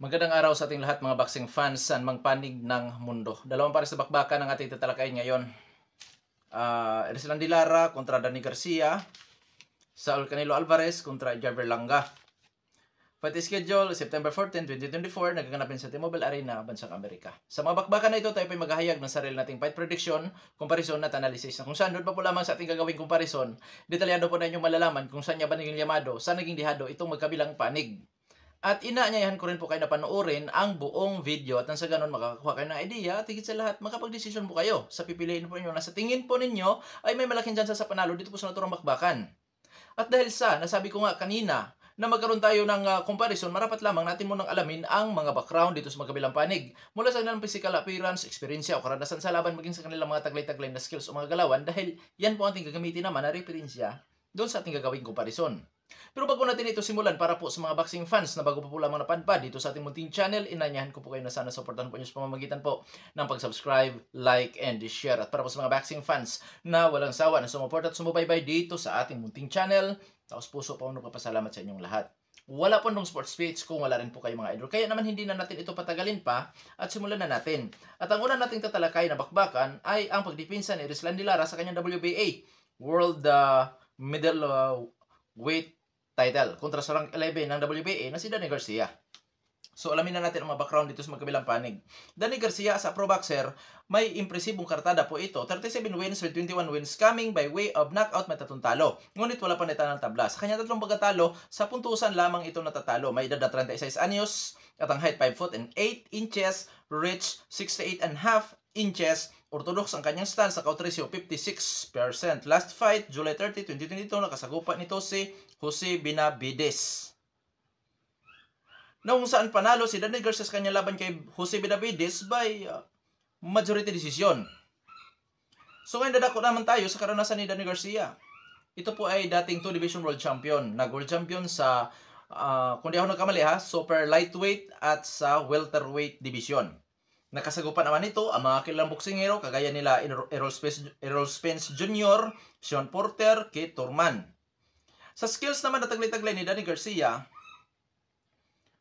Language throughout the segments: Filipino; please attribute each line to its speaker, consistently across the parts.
Speaker 1: Magandang araw sa ating lahat mga boxing fans sa panig ng mundo. Dalawang pares na bakbakan ang ating tatalakayin ngayon. Erislandy Lara kontra Danny Garcia, Saul Canelo Alvarez kontra Edgar Berlanga. Fight schedule, September 14, 2024, nagaganapin sa T-Mobile Arena, Bansang Amerika. Sa mga bakbakan na ito, tayo ay maghahayag ng sarili nating fight prediction, comparison at analysis. Na kung saan doon pa po lamang sa ating gagawing comparison, detalyado po na inyong malalaman kung saan niya ba naging yamado, saan naging dihado itong magkabilang panig. At inaanyayahan ko rin po kayo na panoorin ang buong video at nang sa ganun makakakuha kayo ng idea at higit sa lahat makapag-desisyon po kayo sa pipiliin po ninyo na sa tingin po ninyo ay may malaking tsansa sa panalo dito po sa naturang bakbakan. At dahil sa nasabi ko nga kanina na magkaroon tayo ng comparison, marapat lamang natin munang alamin ang mga background dito sa magkabilang panig. Mula sa kanilang physical appearance, experience o karanasan sa laban maging sa kanilang mga taglay-taglay na skills o mga galawan dahil yan po ating gagamitin naman na referensya doon sa ating gagawing comparison. Pero bago natin ito simulan, para po sa mga boxing fans na bago pa po lamang napadpad dito sa ating munting channel, inanyahan ko po kayo na sana supportan po nyo sa pamamagitan po ng pag-subscribe, like, and share. At para po sa mga boxing fans na walang sawa na sumuport at sumubaybay dito sa ating munting channel, taos puso po ako nagpapasalamat sa inyong lahat. Wala po nung sports page kung wala rin po kayo mga idol. Kaya naman hindi na natin ito patagalin pa at simulan na natin. At ang una nating tatalakay na bakbakan ay ang pagdipinsa ni Erislandy Lara sa kanyang WBA World Middleweight title kontra sa rank 11 ng WBA na si Danny Garcia. So alamin na natin ang mga background dito sa magkabilang panig. Danny Garcia sa pro boxer, may impresibong kartada po ito. 37 wins with 21 wins coming by way of knockout, may 3 talo. Ngunit wala pa nita ng tabla. Sa kanya 3 pagkatalo, sa puntusan lamang ito natatalo. May edad na 36 anyos at ang height 5 foot and 8 inches, reach 68.5 inches. Orthodox ang kanyang stance sa count ratio 56%. Last fight, July 30, 2022, nakasagupa nito si Jose Benavides. Na kung saan panalo si Danny Garcia sa kanyang laban kay Jose Benavides by majority decision. So ngayon dadako naman tayo sa karanasan ni Danny Garcia. Ito po ay dating 2 division world champion. Nag-world champion sa, kung di ako nagkamali ha, super lightweight at sa welterweight division. Nakasagupan naman ito ang mga kilalang boksingero kagaya nila Errol Spence Jr., Sean Porter, Keith Thurman. Sa skills naman na taglay-taglay ni Danny Garcia,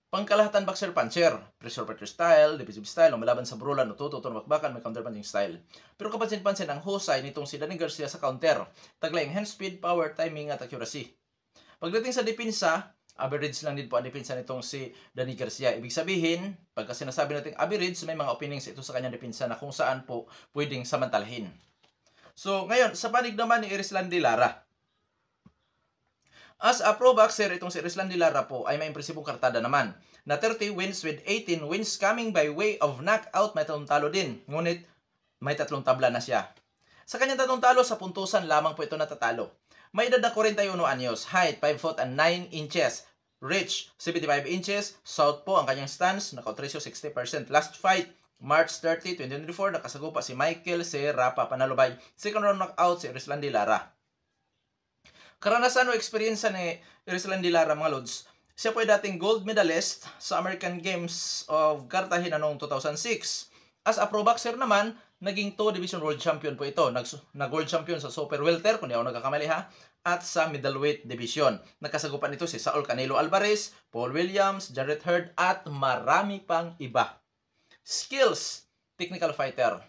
Speaker 1: pangkalahatan boxer puncher, pressure fighter style, defensive style, lumalaban sa brulan, ututo, bakbakan, may counter punching style. Pero kapansin-pansin ang husay nitong si Danny Garcia sa counter, taglay ang hand speed, power, timing at accuracy. Pagdating sa depensa, average lang din po ang depensa nitong si Danny Garcia. Ibig sabihin, pagka sinasabi natin average, may mga openings ito sa kanyang depensa na kung saan po pwedeng samantalahin. So, ngayon, sa panig naman ni Erislandy Lara. As a pro boxer, itong si Erislandy Lara po ay may impresibong kartada naman. Na 30 wins with 18 wins coming by way of knockout, may 3 talo din. Ngunit, may 3 tabla na siya. Sa kanyang 3 talo, sa puntusan lamang po ito natatalo. May edad na 41 anyos, height 5 foot and 9 inches, reach 75 inches, southpaw ang kanyang stance, knockout ratio 60%. Last fight, March 30, 2024, nakasagupa si Michael Serapa, panalo by second round knockout si Erislandy Lara. Karanasan o experience ni Erislandy Lara mga lods, siya po ay dating gold medalist sa American Games of Cartagena noong 2006. As a pro boxer naman, naging 2 division world champion po ito. Nag-world champion sa super welter, kung di ako nagkakamali ha, at sa middleweight division. Nakasagupan nito si Saul Canelo Alvarez, Paul Williams, Jarrett Hurd, at marami pang iba. Skills, technical fighter.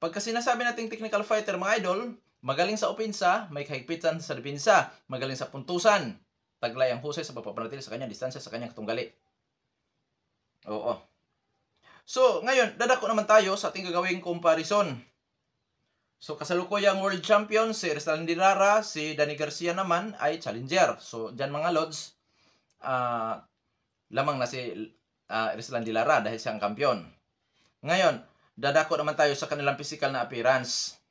Speaker 1: Pagka sinasabi nating technical fighter mga idol, magaling sa opensa, may kahigpitan sa depensa, magaling sa puntusan, taglay ang husay sa pagpapanatili sa kanyang distansya sa kanyang tunggali. Oo. So, ngayon, dadako naman tayo sa ating gagawing comparison. So, kasalukuyang world champion si Erislandy Lara, si Danny Garcia naman ay challenger. So, dyan mga lods, lamang na si Erislandy Lara dahil siyang kampiyon. Ngayon, dadako naman tayo sa kanilang physical na appearance.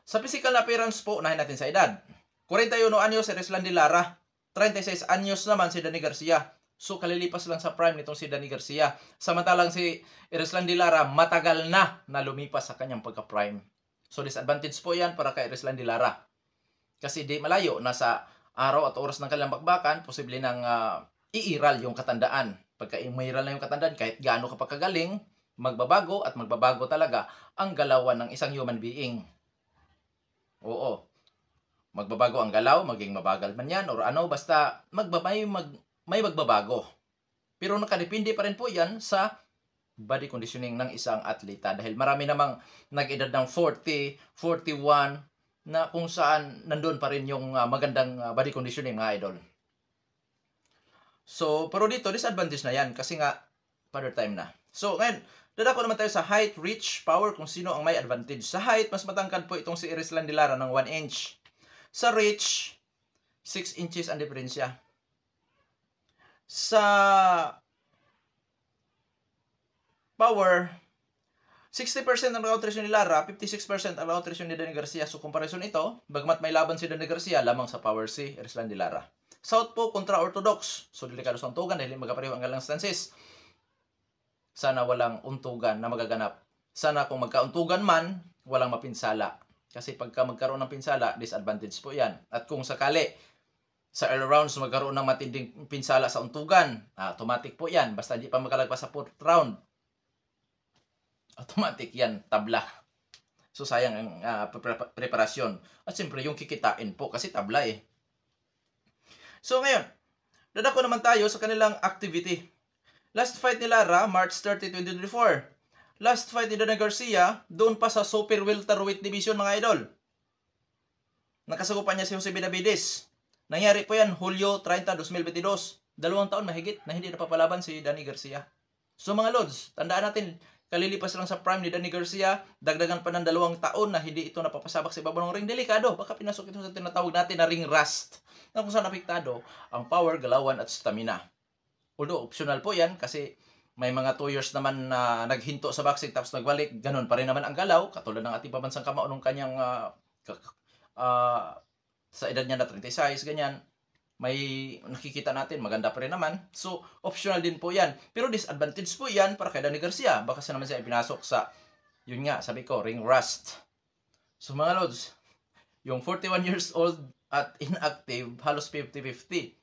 Speaker 1: Sa physical na appearance po, unahin natin sa edad. 41 anyos si Erislandy Lara, 36 anyos naman si Danny Garcia. So, kalilipas lang sa prime nitong si Danny Garcia. Samantalang si Erislandy Lara, matagal na lumipas sa kanyang pagka-prime. So, disadvantage po yan para kay Erislandy Lara. Kasi di malayo, nasa araw at oras ng kanilang bakbakan, posible nang iiral yung katandaan. Pagka iiral na yung katandaan, kahit gaano ka pa kagaling, magbabago at magbabago talaga ang galawan ng isang human being. Oo. Magbabago ang galaw, maging mabagal man yan, or ano, basta may magbabago. Pero nakadepende pa rin po yan sa body conditioning ng isang atleta. Dahil marami namang nag-edad ng 40, 41, na kung saan nandun pa rin yung magandang body conditioning, mga idol. So, pero dito, disadvantage na yan kasi nga, father time na. So, ngayon, dadako naman tayo sa height, reach, power, kung sino ang may advantage. Sa height, mas matangkad po itong si Erislan de Lara ng 1 inch. Sa reach, 6 inches ang diferensya. Sa power, 60% ang rotation ni Lara, 56% ang rotation ni Danny Garcia. So, comparison ito, bagmat may laban si Danny Garcia, lamang sa power si Erislan de Lara. Southpaw kontra orthodox. So, delikado sa untugan dahil magapareho ang galang stances. Sana walang untugan na magaganap. Sana kung magkauntugan man, walang mapinsala. Kasi pagka magkaroon ng pinsala, disadvantage po yan. At kung sakali, sa early rounds magkaroon ng matinding pinsala sa untugan, automatic po yan. Basta hindi pa makalagpas sa 4th round, automatic yan, tabla. So, sayang ang preparasyon. At siyempre, yung kikitain po kasi tabla eh. So, ngayon, dadako naman tayo sa kanilang activity. Last fight ni Lara, March 30, 2024. Last fight ni Danny Garcia, doon pa sa super welterweight division, mga idol. Nakasagupan niya si Jose Benavides. Nangyari po yan, Hulyo 30, 2022. 2 taon mahigit na hindi napapalaban si Danny Garcia. So, mga lods, tandaan natin, kalilipas lang sa prime ni Danny Garcia, dagdagan pa ng 2 taon na hindi ito napapasabak sa ibabaw ng ring. Delikado, baka pinasok ito sa tinatawag natin na ring rust, na kung saan apektado ang power, galawan at stamina. Although optional po yan kasi may mga 2 years naman na naghinto sa boxing tapos nagbalik, ganun pa rin naman ang galaw, katulad ng ating pambansang kamao nung kanyang sa edad niya na 36, ganyan. May nakikita natin, maganda pa rin naman. So, optional din po yan. Pero disadvantage po yan para kay Danny Garcia. Baka naman siya ipinasok sa, yun nga, sabi ko, ring rust. So, mga lods, yung 41 years old at inactive, halos 50-50.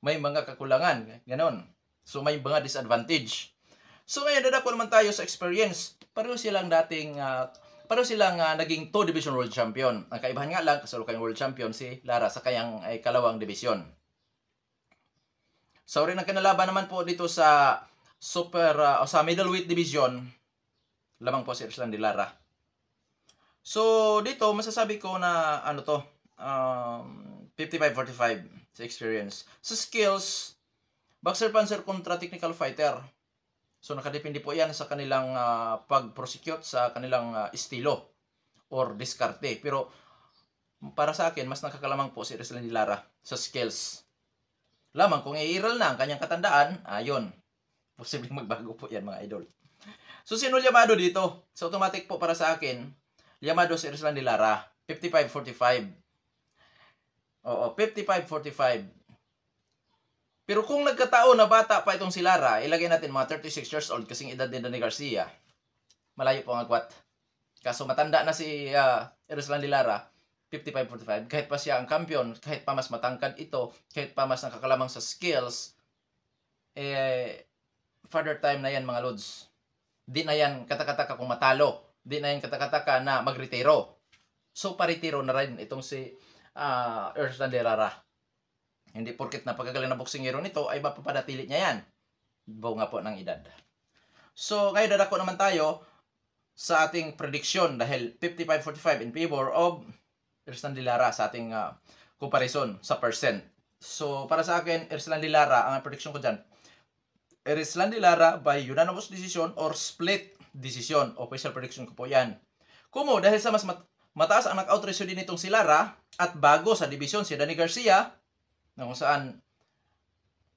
Speaker 1: May mga kakulangan. Ganon. So, may mga disadvantage. So, ngayon, dadako naman tayo sa experience. Pareho silang naging 2 division world champion. Ang kaibahan nga lang, kasalukuyang world champion si Lara sa kanyang kalawang division. So, rin ang kinalaban naman po dito sa sa middleweight division, lamang po si Erislan de Lara. So, dito, masasabi ko na, 55-45 sa experience. Sa skills, boxer puncher kontra technical fighter. So, nakadepende po yan sa kanilang pag-prosecute sa kanilang estilo or diskarte. Pero, para sa akin, mas nakakalamang po si Erislan de Lara sa skills. Lamang, kung i-iral na ang kanyang katandaan, ayun, posibleng magbago po yan, mga idol. So, sino llamado dito? So, automatic po para sa akin, llamado si Erislan de Lara, 55-45. Oo, 55-45. Pero kung nagkataon na bata pa itong si Lara, ilagay natin mga 36 years old kasing edad ni Danny Garcia. Malayo po ang agwat. Kaso matanda na si Erislan de Lara, 55-45. Kahit pa siya ang kampiyon, kahit pa mas matangkad ito, kahit pa mas nakakalamang sa skills, father time na yan, mga lods. Di na yan katakataka kung matalo. Di na yan katakataka na magretiro. So, paritiro na rin itong si Erislan de Lara. Hindi porket na pagkagaling na boksingero nito ay mapapanatili niya yan. Bunga po ng edad. So, ngayon dadako naman tayo sa ating prediction dahil 55-45 in favor of Erislan de Lara sa ating comparison sa percent. So, para sa akin, Erislan de Lara, ang prediction ko dyan, Erislan de Lara by unanimous decision or split decision. Official prediction ko po yan. Kumo, dahil sa mas mataas ang knockout ratio din itong si Lara at bago sa division si Danny Garcia, na kung saan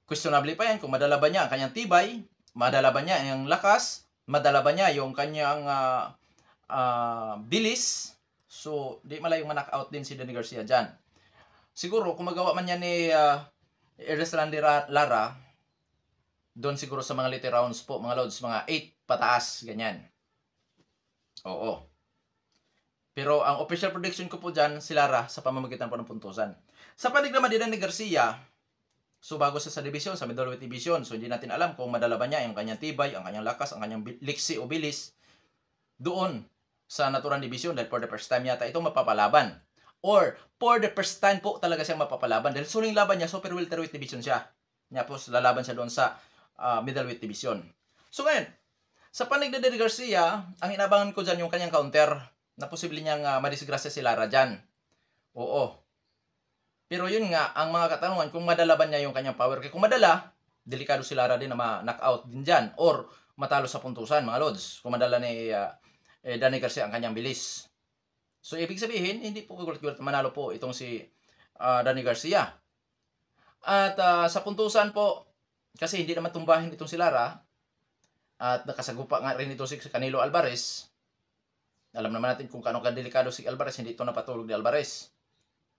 Speaker 1: questionable pa yan kung madala ba niya ang kanyang tibay, madala ba niya ang lakas, madala ba niya yung kanyang bilis. So, di malayong ma-knockout din si Danny Garcia dyan. Siguro, kung magawa man niya ni Erislan de Lara, doon siguro sa mga later rounds po, mga loads, mga 8 pataas, ganyan. Oo. Pero ang official prediction ko po dyan, si Lara sa pamamagitan po ng puntusan. Sa panig naman din ni Garcia, so bago sa division, sa middleweight division, so hindi natin alam kung madala ba niya yung kanyang tibay, ang kanyang lakas, ang kanyang liksi o bilis doon sa naturang division dahil for the first time yata itong mapapalaban. Or for the first time po talaga siyang mapapalaban dahil suling laban niya, super welterweight division siya. Tapos lalaban siya doon sa middleweight division. So ngayon, sa panig ni Danny Garcia, ang inabangan ko dyan yung kanyang counter na posible niyang madisgrasya si Lara dyan. Oo. Pero yun nga, ang mga katanungan, kung madala ba niya yung kanyang power. Kaya kung madala, delikado si Lara din na ma-knockout din dyan. Or matalo sa puntusan, mga lods. Kung madala ni Danny Garcia ang kanyang bilis. So, ibig sabihin, hindi po kagulat-gulat manalo po itong si Danny Garcia. At sa puntusan po, kasi hindi naman tumbahin itong si Lara, at nakasagupa nga rin ito si Canelo Alvarez. Alam naman natin kung kano kadelikado si Alvarez, hindi ito napatulog ni Alvarez.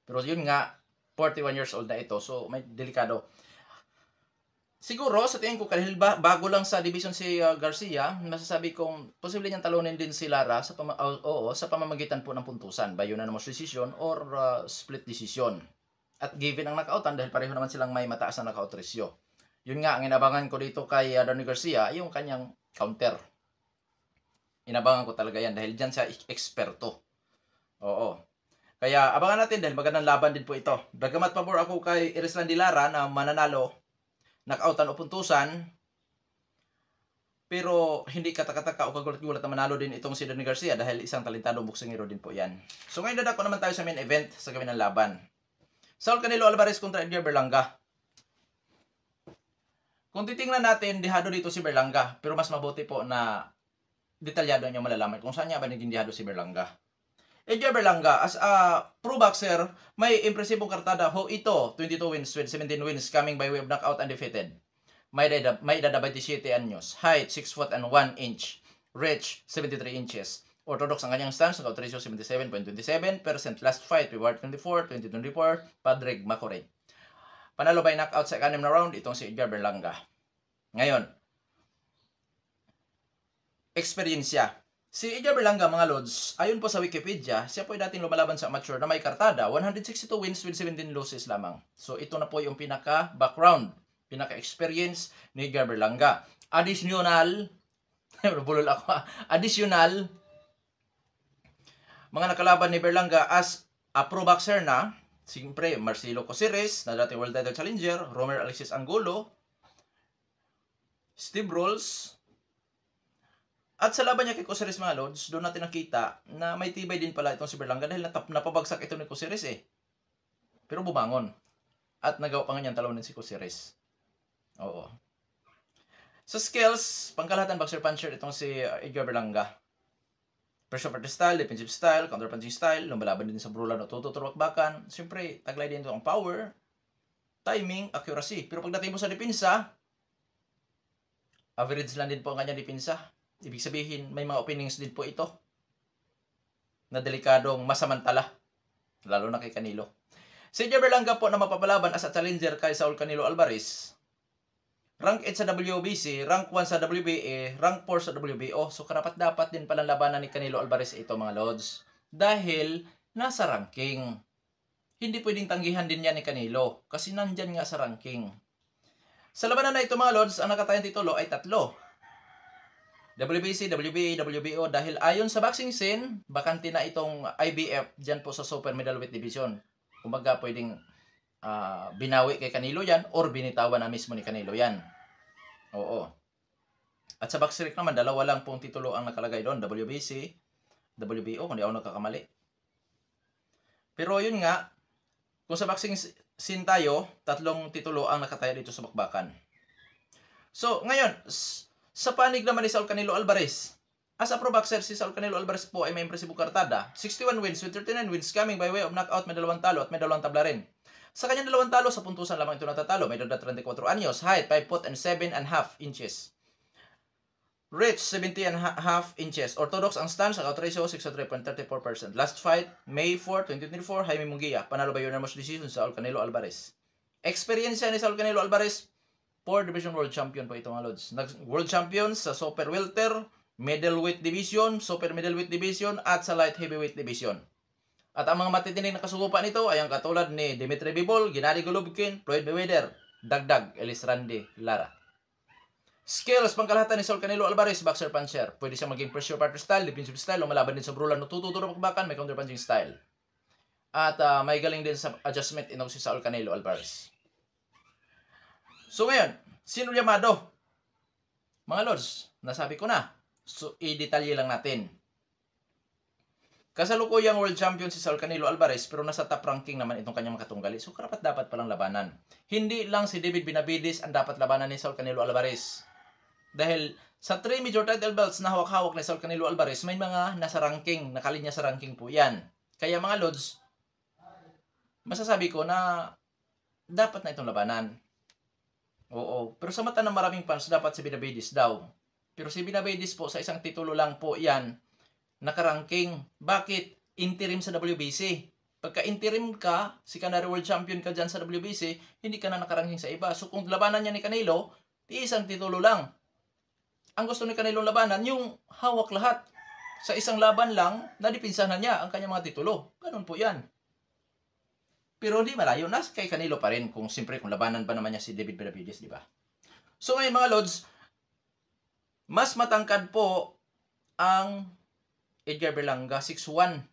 Speaker 1: Pero yun nga, 41 years old na ito, so may delikado. Siguro, sa tingin ko, kahit bago lang sa division si Garcia, masasabi kong posible niyang talunin din si Lara sa pamamagitan po ng puntusan, by unanimous decision or split decision. At given ang knockoutan, dahil pareho naman silang may mataas na knockout ratio. Yun nga, ang inabangan ko dito kay Danny Garcia, yung kanyang counter. Inabangan ko talaga yan dahil dyan siya eksperto. Oo. Kaya abangan natin dahil magandang laban din po ito. Bagamat pabor ako kay Erislandy Lara na mananalo, knockoutan o puntusan, pero hindi katakataka o kagulat-gulat na manalo din itong si Danny Garcia dahil isang talentadong boksingero din po yan. So ngayon dadako naman tayo sa main event sa gawin ng laban. Saul Canelo Alvarez kontra Edgar Berlanga. Kung titingnan natin, dihado dito si Berlanga. Pero mas mabuti po na detalyado niyo malalaman kung saan niya ba naging dihado si Berlanga. Edgar Berlanga, as a pro boxer, may impresibong kartada ho ito. 22 wins with 17 wins coming by way of knockout undefeated. May edad 27 anyos. Height, 6 foot and 1 inch. Reach, 73 inches. Orthodox ang kanyang stance, knockout ratio 77.27%. Last fight, February 24, 2024, Padraig Macorey. Panalo by knockout sa 6 na round, itong si Edgar Berlanga. Ngayon, experience siya. Si Edgar Berlanga, mga lods, ayon po sa Wikipedia, siya po ay dating lumalaban sa amateur na may kartada, 162 wins with 17 losses lamang. So, ito na po yung pinaka-background, pinaka-experience ni Edgar Berlanga. Additional, mga nakalaban ni Berlanga as a pro boxer na, siyempre, Marcelo Cosires, na dating world title challenger, Romer Alexis Angulo, Steve Rolls, at sa laban niya kay Cosires, mga lods, doon natin nakita na may tibay din pala itong si Berlanga dahil napabagsak ito ni Cosires eh. Pero bumangon. At nagawa pa nga niyang talunin si Cosires. Oo. Sa skills, pangkalahatan boxer puncher itong si Edgar Berlanga. Pressure party style, defensive style, counter-punching style, lumalaban din sa brulan o tututurwakbakan. Siyempre, taglay din ito ang power, timing, accuracy. Pero pagdating mo sa dipinsa, average lang din po ang kanyang dipinsa. Ibig sabihin, may mga openings din po ito na delikadong masamantala, lalo na kay Canelo. Si Edgar Berlanga po na mapapalaban as a challenger kay Saul Canelo Alvarez. Rank 8 sa WBC, rank 1 sa WBA, rank 4 sa WBO. So, karapat-dapat din palang labanan ni Canelo Alvarez ito, mga lods. Dahil nasa ranking. Hindi pwedeng tanggihan din yan ni Canelo kasi nandyan nga sa ranking. Sa labanan na ito, mga lods, ang nakatayang titulo ay 3. WBC, WBA, WBO. Dahil ayon sa boxing scene, bakante na itong IBF dyan po sa super middleweight division. Kumbaga, pwedeng binawi kay Canelo yan or binitawan na mismo ni Canelo yan. Oo. At sa boxing naman, 2 lang pong titulo ang nakalagay doon. WBC, WBO, kung di ako nagkakamali. Pero yun nga, kung sa boxing scene tayo, 3 titulo ang nakataya dito sa bakbakan. So, ngayon, sa panig naman ni Saul Canelo Alvarez, as a pro boxer, si Saul Canelo Alvarez po ay may impresibong kartada. 61 wins with 39 wins coming by way of knockout, may 2 talo at may 2 tabla rin. Sa kanyang 2 talo, sa puntusan lamang ito natatalo. May edad 34 anyos, height 5 foot and 7.5 inches. Reach 70.5 inches. Orthodox ang stance, knockout ratio 63.34%. Last fight, May 4, 2024, Jaime Munguia. Panalo by unanimous decision sa Saul Canelo Alvarez. Experience ni Saul Canelo Alvarez, 4 division world champion po ito, mga lods. World champion sa super welter, middleweight division, super middleweight division, at sa light heavyweight division. At ang mga matitinig na kasugupan nito ay ang katulad ni Dmitry Bivol, Gennady Golovkin, Floyd Mayweather, dagdag Erislandy Lara. Skills, pangkalahatan ni Saul Canelo Alvarez, boxer puncher. Pwede siya maging pressure partner style, defensive style, lumalaban din sa brulan, tututuro pakbakan, may counter punching style. At may galing din sa adjustment itong si Saul Canelo Alvarez. So ngayon, sino yamado? Mga Lods, nasabi ko na. So, i-detalye lang natin. Kasalukuyang world champion si Saul Canelo Alvarez, pero nasa top ranking naman itong kanyang makatunggali. So, karapat-dapat palang labanan. Hindi lang si David Benavides ang dapat labanan ni Saul Canelo Alvarez. Dahil sa 3 major title belts na hawak-hawak ni Saul Canelo Alvarez, may mga nasa ranking, nakalinya sa ranking po yan. Kaya mga Lods, masasabi ko na dapat na itong labanan. Oo, pero sa mata ng maraming fans, dapat si Benavides daw. Pero si Benavides po, sa isang titulo lang po yan, nakaranking. Bakit? Interim sa WBC. Pagka interim ka, secondary world champion ka dyan sa WBC, hindi ka na nakaranking sa iba. So kung labanan niya ni Canelo, isang titulo lang. Ang gusto ni Canelo labanan, yung hawak lahat. Sa isang laban lang, nadipinsahan niya ang kanyang mga titulo. Ganun po yan. Pero hindi malayo na kay Canelo pa rin kung siyempre kung labanan pa naman niya si David Benavides, di ba? So ngayon mga Lods, mas matangkad po ang Edgar Berlanga, 6'1",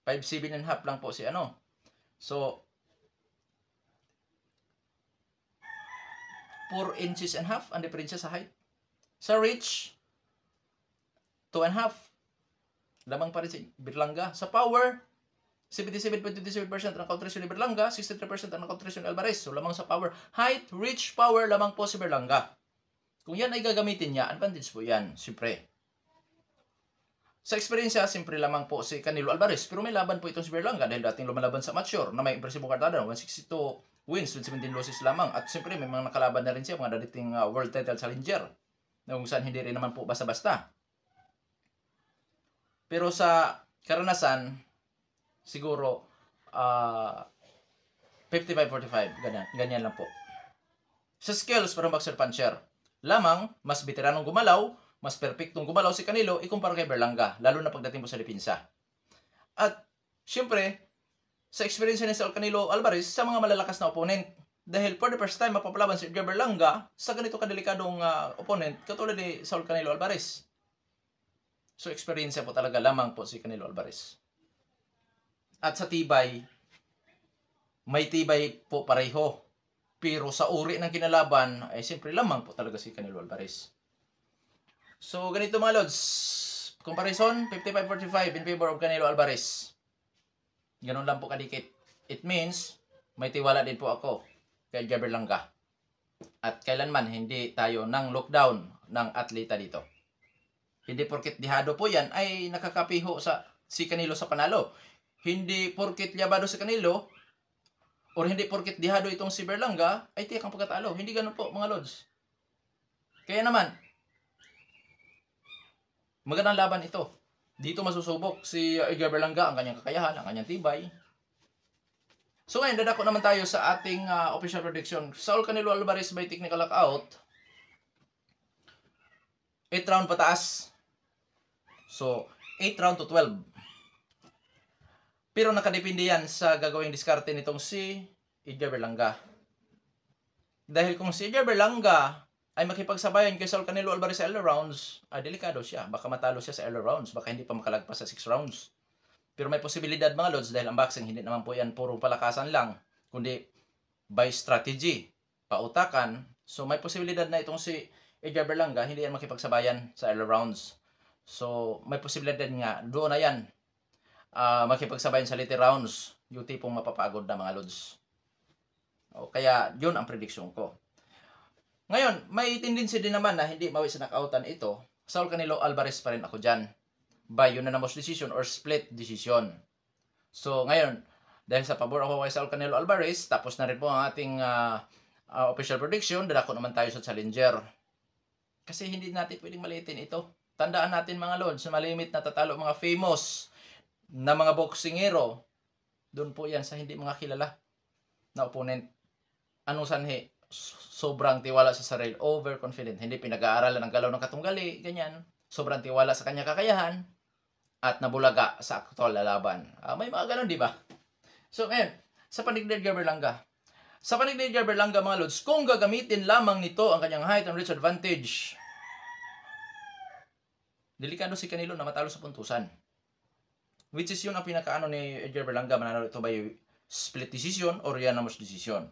Speaker 1: 5'7.5" lang po si ano. So 4 inches and half ang diferensya sa height. Sa reach, 2.5. Lamang pa rin si Berlanga. Sa power, 77.27% ang countries ni Berlanga, 63% ang countries ni Alvarez. So lamang sa power. Height, reach, power, lamang po si Berlanga. Kung yan ay gagamitin niya, advantage po yan, siyempre. Sa experience, siyempre lamang po si Canelo Alvarez. Pero may laban po itong si Berlanga dahil dating lumalaban sa amateur na may impresibong kartada, 162 wins with 17 losses lamang. At siyempre may mga nakalaban na rin siya, mga dating world title challenger. Na kung saan hindi rin naman po basta-basta. Pero sa karanasan, siguro 55-45, ganyan lang po. Sa skills, parang boxer puncher, lamang mas veteranong gumalaw, mas perfectong gumalaw si Canelo ikumpara kay Berlanga, lalo na pagdating po sa depensa. At syempre, sa experience ni Saul Canelo Alvarez sa mga malalakas na opponent, dahil for the first time mapapalaban si Edgar Berlanga sa ganito kadelikadong opponent katulad ni Saul Canelo Alvarez. So experience po talaga lamang po si Canelo Alvarez. At sa tibay, may tibay po pareho. Pero sa uri ng kinalaban, ay siyempre lamang po talaga si Canelo Alvarez. So, ganito mga Lods. Comparison, 55-45 in favor of Canelo Alvarez. Ganun lang po kadikit. It means, may tiwala din po ako kay Edgar Berlanga. At kailanman, hindi tayo nang lockdown ng atleta dito. Hindi porket dihado po yan, ay nakakapiho sa si Canelo sa panalo. Hindi porket yabado si Canelo, or hindi porket dihado itong si Berlanga, ay tiyak ang pagkatalo. Hindi ganun po mga Lods. Kaya naman, magandang laban ito. Dito masusubok si Edgar Berlanga ang kanyang kakayahan, ang kanyang tibay. So ngayon, dadako naman tayo sa ating official prediction. Saul Canelo Alvarez by technical knockout. 8 round pataas. So, 8 round to 12. Pero nakadepende yan sa gagawing diskarte nitong si Edgar Berlanga. Dahil kung si Edgar Berlanga ay makipagsabayan kay Saul Canelo Alvarez sa early rounds, delikado siya. Baka matalo siya sa early rounds. Baka hindi pa makalagpas sa 6 rounds. Pero may posibilidad mga Lods dahil ang boxing hindi naman po yan puro palakasan lang. Kundi by strategy, pautakan. So may posibilidad na itong si Edgar Berlanga hindi yan makipagsabayan sa early rounds. So may posibilidad nga doon na yan makipagsabayan sa later rounds. Yung tipong mapapagod na mga Lods. O, kaya yun ang prediction ko. Ngayon, may tendency din naman na hindi mawi sa knockoutan ito. Saul Canelo Alvarez pa rin ako dyan. By unanimous decision or split decision. So, ngayon, dahil sa pabor ako kay Saul Canelo Alvarez, tapos na rin po ang ating official prediction, dadako naman tayo sa challenger. Kasi hindi natin pwedeng maliitin ito. Tandaan natin mga Lods, na malimit na tatalo mga famous na mga boksingero. Doon po yan sa hindi mga kilala na opponent. Anong sanhi? Sobrang tiwala sa sarili, overconfident, hindi pinag-aaralan ng galaw ng katunggali, ganyan. Sobrang tiwala sa kanya kakayahan at nabulaga sa aktual na laban. May mga ganun, di ba? So, ngayon, sa panig ni Edgar Berlanga. Sa panig ni Edgar Berlanga, mga Lods, kung gagamitin lamang nito ang kanyang height and reach advantage, delikado si Canelo na matalo sa puntusan. Which is yun ang pinakaano ni Edgar Berlanga, manalo ito by split decision or unanimous decision.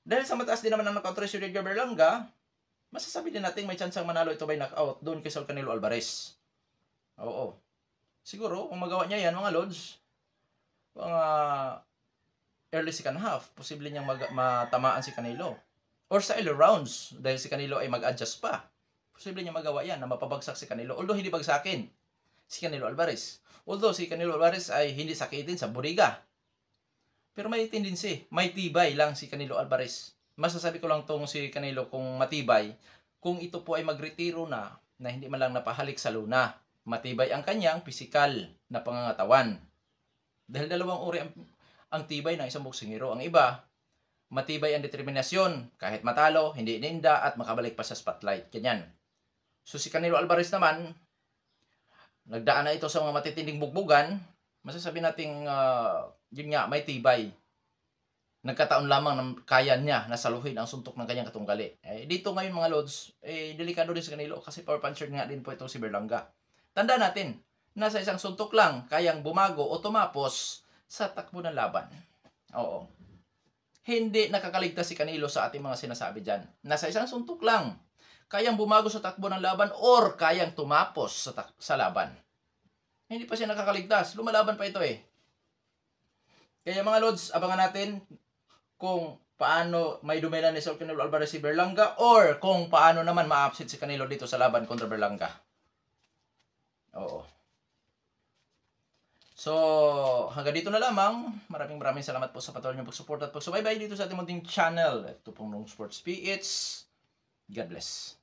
Speaker 1: Dahil sa mataas din naman ang knockout ratio ni Edgar Berlanga, masasabi din natin may chance ang manalo ito by knockout doon kay Saul Canelo Alvarez. Oo. Siguro, kung magawa niya yan, mga lods, mga early second half, posible niyang matamaan si Canelo. Or sa early rounds, dahil si Canelo ay mag-adjust pa. Posible niya magawa yan na mapabagsak si Canelo. Although hindi bagsakin si Canelo Alvarez. Although si Canelo Alvarez ay hindi sakitin sa buriga. Pero may tendency, may tibay lang si Canelo Alvarez. Masasabi ko lang tong si Canelo kung matibay, kung ito po ay magretiro na hindi man lang napahalik sa luna. Matibay ang kanyang pisikal na pangangatawan. Dahil dalawang uri ang tibay ng isang boksingero. Ang iba, matibay ang determinasyon, kahit matalo, hindi ininda at makabalik pa sa spotlight. Ganyan. So si Canelo Alvarez naman, nagdaan na ito sa mga matitinding bugbugan, masasabi nating yun nga, may tibay. Nagkataon lamang na kaya niya na saluhin ang suntok ng kanyang katunggali. Dito ngayon mga lods, delikado din si Canelo kasi power puncher nga din po ito si Berlanga. Tandaan natin, nasa isang suntok lang, kayang bumago o tumapos sa takbo ng laban. Oo. Hindi nakakaligtas si Canelo sa ating mga sinasabi dyan. Nasa isang suntok lang, kayang bumago sa takbo ng laban or kayang tumapos sa laban. Hindi pa siya nakakaligtas. Lumalaban pa ito eh. Kaya mga lods, abangan natin kung paano may dumela ni Saul Canelo Alvarez si Berlanga or kung paano naman ma-upset si Canelo dito sa laban kontra Berlanga. Oo. So, hanggang dito na lamang. Maraming salamat po sa patuloy niyong pagsuporta at pagsubaybay dito sa ating munting channel. Ito pong Nung Sports PH. God bless.